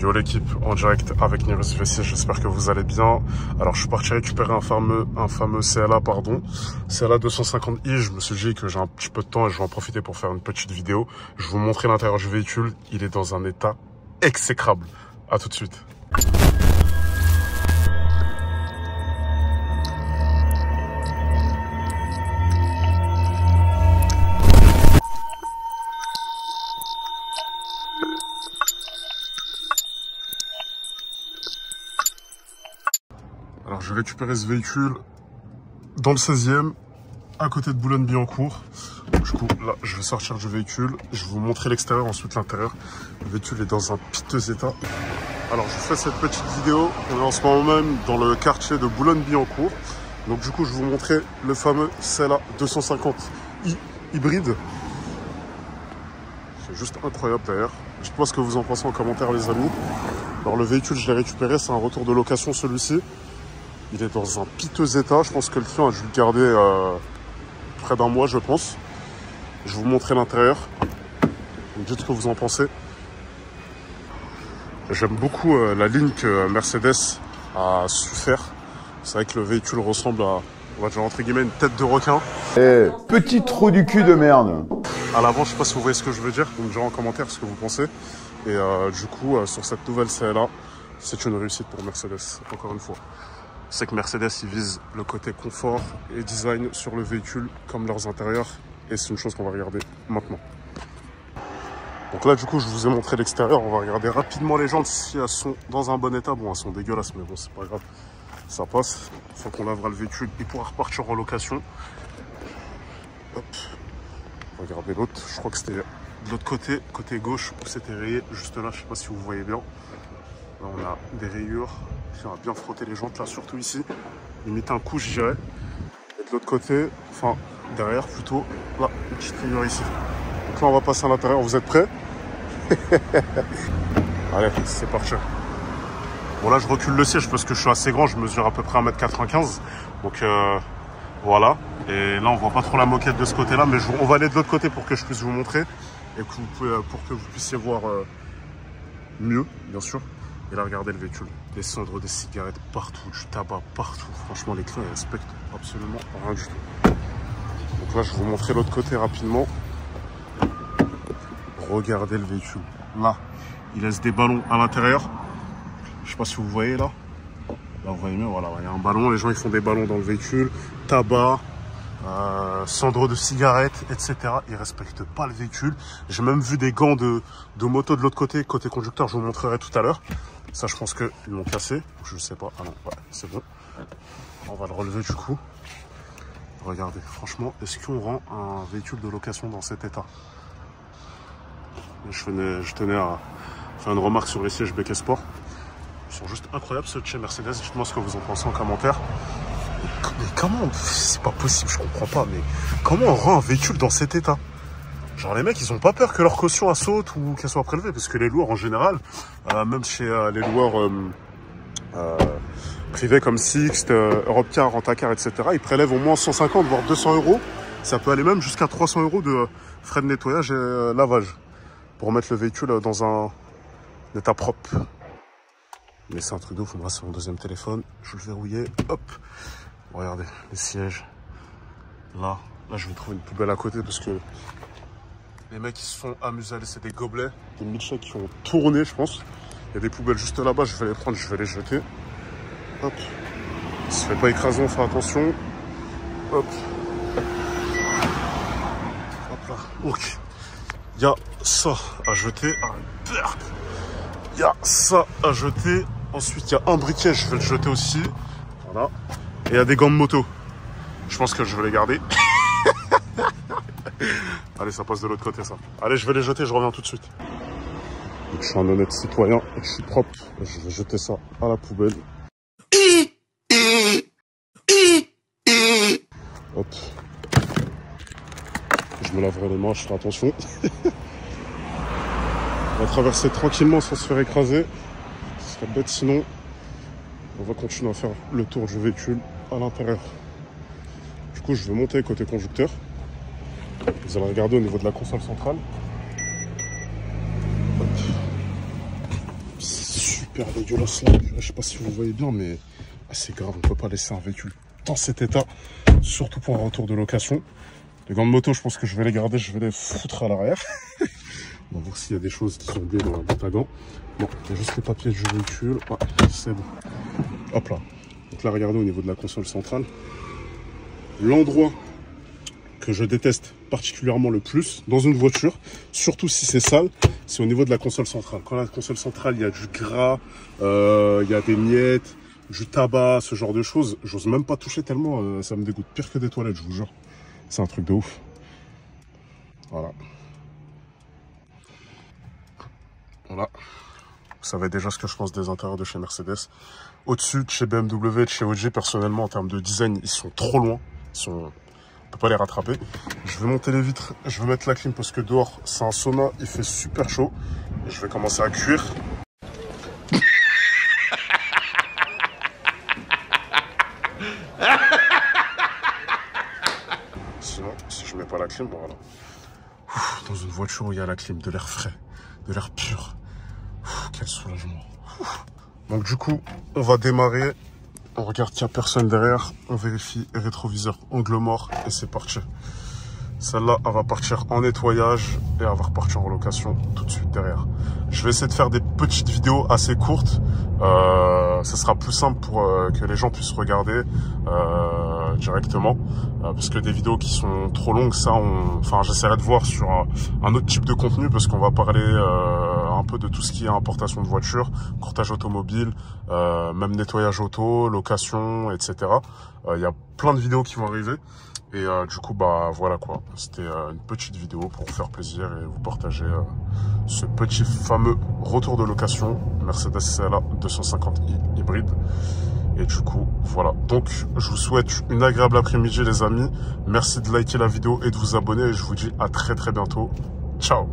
Yo l'équipe, en direct avec Nirus VC, j'espère que vous allez bien. Alors je suis parti récupérer un fameux CLA, CLA 250i. Je me suis dit que j'ai un petit peu de temps et je vais en profiter pour faire une petite vidéo. Je vais vous montrer l'intérieur du véhicule, il est dans un état exécrable. À tout de suite. Alors j'ai récupéré ce véhicule dans le 16e, à côté de Boulogne-Billancourt. Du coup là je vais sortir du véhicule, je vais vous montrer l'extérieur, ensuite l'intérieur. Le véhicule est dans un piteux état. Alors je fais cette petite vidéo, on est en ce moment même dans le quartier de Boulogne-Billancourt. Donc du coup je vais vous montrer le fameux CLA 250i hybride. C'est juste incroyable d'ailleurs. Dites-moi ce que vous en pensez en commentaire les amis. Alors le véhicule je l'ai récupéré, c'est un retour de location celui-ci. Il est dans un piteux état. Je pense que le client a dû le garder près d'un mois, je pense. Je vais vous montrer l'intérieur. Vous me dites ce que vous en pensez. J'aime beaucoup la ligne que Mercedes a su faire. C'est vrai que le véhicule ressemble à, on va dire entre guillemets, une tête de requin. Eh, petit trou du cul de merde. À l'avant, je sais pas si vous voyez ce que je veux dire. Vous me direz en commentaire ce que vous pensez. Et du coup, sur cette nouvelle CLA, c'est une réussite pour Mercedes, encore une fois. C'est que Mercedes, ils visent le côté confort et design sur le véhicule comme leurs intérieurs. Et c'est une chose qu'on va regarder maintenant. Donc là, du coup, je vous ai montré l'extérieur. On va regarder rapidement les jantes si elles sont dans un bon état. Bon, elles sont dégueulasses, mais bon, c'est pas grave. Ça passe. Une fois qu'on lavera le véhicule, il pourra repartir en location. Hop. Regardez l'autre. Je crois que c'était de l'autre côté, côté gauche, où c'était rayé. Juste là, je sais pas si vous voyez bien. Là, on a des rayures. On va bien frotter les jantes là, surtout ici. Limite un coup, je dirais. Et de l'autre côté, enfin derrière plutôt, là, une petite rayure ici. Donc là, on va passer à l'intérieur. Vous êtes prêts? Allez, c'est parti. Bon, là, je recule le siège parce que je suis assez grand. Je mesure à peu près 1m95. Donc voilà. Et là, on voit pas trop la moquette de ce côté-là. Mais on va aller de l'autre côté pour que je puisse vous montrer. Et que pour que vous puissiez voir mieux, bien sûr. Et là, regardez le véhicule. Des cendres, des cigarettes partout, du tabac partout. Franchement, les clients, ils respectent absolument rien du tout. Donc là, je vais vous montrer l'autre côté rapidement. Regardez le véhicule. Là, il laisse des ballons à l'intérieur. Je sais pas si vous voyez là. Là, vous voyez mieux, voilà. Il y a un ballon. Les gens, ils font des ballons dans le véhicule. Tabac, cendres de cigarettes, etc. Ils respectent pas le véhicule. J'ai même vu des gants de moto de l'autre côté, côté conducteur. Je vous montrerai tout à l'heure. Ça, je pense qu'ils l'ont cassé. Je sais pas. Ah non, ouais, c'est bon. On va le relever du coup. Regardez, franchement, est-ce qu'on rend un véhicule de location dans cet état? Je tenais à faire une remarque sur les sièges Becquet Sport. Ils sont juste incroyables ceux de chez Mercedes. Dites-moi ce que vous en pensez en commentaire. Mais comment? C'est pas possible, je comprends pas. Mais comment on rend un véhicule dans cet état? Genre les mecs, ils ont pas peur que leur caution saute ou qu'elle soit prélevée, parce que les loueurs en général, même chez les loueurs privés comme Sixt, Europcar, Rent-A-Car, etc., ils prélèvent au moins 150 voire 200 euros. Ça peut aller même jusqu'à 300 euros de frais de nettoyage et lavage pour remettre le véhicule dans un état propre. Mais c'est un truc de ouf. Moi, c'est mon deuxième téléphone. Je le verrouillais. Hop. Regardez les sièges. Là, je vais trouver une poubelle à côté parce que les mecs, ils se sont amusés à laisser des gobelets, des milkshakes qui ont tourné, je pense. Il y a des poubelles juste là-bas, je vais les prendre, je vais les jeter. Hop. Ça se fait pas écraser, on fait attention. Hop. Hop là. Ok. Il y a ça à jeter. Ah, merde. Il y a ça à jeter. Ensuite, il y a un briquet, je vais le jeter aussi. Voilà. Et il y a des gants de moto. Je pense que je vais les garder. Allez, ça passe de l'autre côté, ça. Allez, je vais les jeter, je reviens tout de suite. Donc, je suis un honnête citoyen et je suis propre. Je vais jeter ça à la poubelle. Hop. Je me laverai les mains, je ferai attention. On va traverser tranquillement sans se faire écraser. Ce serait bête sinon. On va continuer à faire le tour du véhicule à l'intérieur. Du coup, je vais monter côté conducteur. Vous allez regarder au niveau de la console centrale. super dégueulasse là. Je sais pas si vous voyez bien, mais c'est grave, on peut pas laisser un véhicule dans cet état, surtout pour un retour de location. Les gants de moto, je pense que je vais les garder, je vais les foutre à l'arrière. On va voir s'il y a des choses qui sont bien dans la boîte à gants. Bon, il y a juste les papiers du véhicule. Ouais, c'est bon. Hop là. Donc là, regardez au niveau de la console centrale. L'endroit que je déteste particulièrement le plus dans une voiture, surtout si c'est sale, c'est au niveau de la console centrale. Quand la console centrale, il y a du gras, il y a des miettes, du tabac, ce genre de choses, j'ose même pas toucher tellement ça me dégoûte. Pire que des toilettes, je vous jure. C'est un truc de ouf. Voilà. Voilà. Vous savez déjà ce que je pense des intérieurs de chez Mercedes. Au-dessus de chez BMW, de chez OG, personnellement, en termes de design, ils sont trop loin. On peut pas les rattraper. Je vais monter les vitres, je vais mettre la clim parce que dehors, c'est un sauna, il fait super chaud. Et je vais commencer à cuire. Sinon, si je mets pas la clim, bon voilà. Dans une voiture où il y a la clim, de l'air frais, de l'air pur. Quel soulagement. Donc du coup, on va démarrer. On regarde qu'il n'y a personne derrière. On vérifie rétroviseur, angle mort et c'est parti. Celle-là, elle va partir en nettoyage et elle va repartir en location tout de suite derrière. Je vais essayer de faire des petites vidéos assez courtes. Ça sera plus simple pour que les gens puissent regarder directement. Parce que des vidéos qui sont trop longues, ça, enfin, j'essaierai de voir sur un autre type de contenu parce qu'on va parler un peu de tout ce qui est importation de voitures, courtage automobile, même nettoyage auto, location, etc. Il y a plein de vidéos qui vont arriver. Et du coup, bah voilà quoi. C'était une petite vidéo pour vous faire plaisir et vous partager ce petit fameux retour de location Mercedes CLA 250i hybride. Et du coup, voilà. Donc, je vous souhaite une agréable après-midi les amis. Merci de liker la vidéo et de vous abonner. Et je vous dis à très bientôt. Ciao!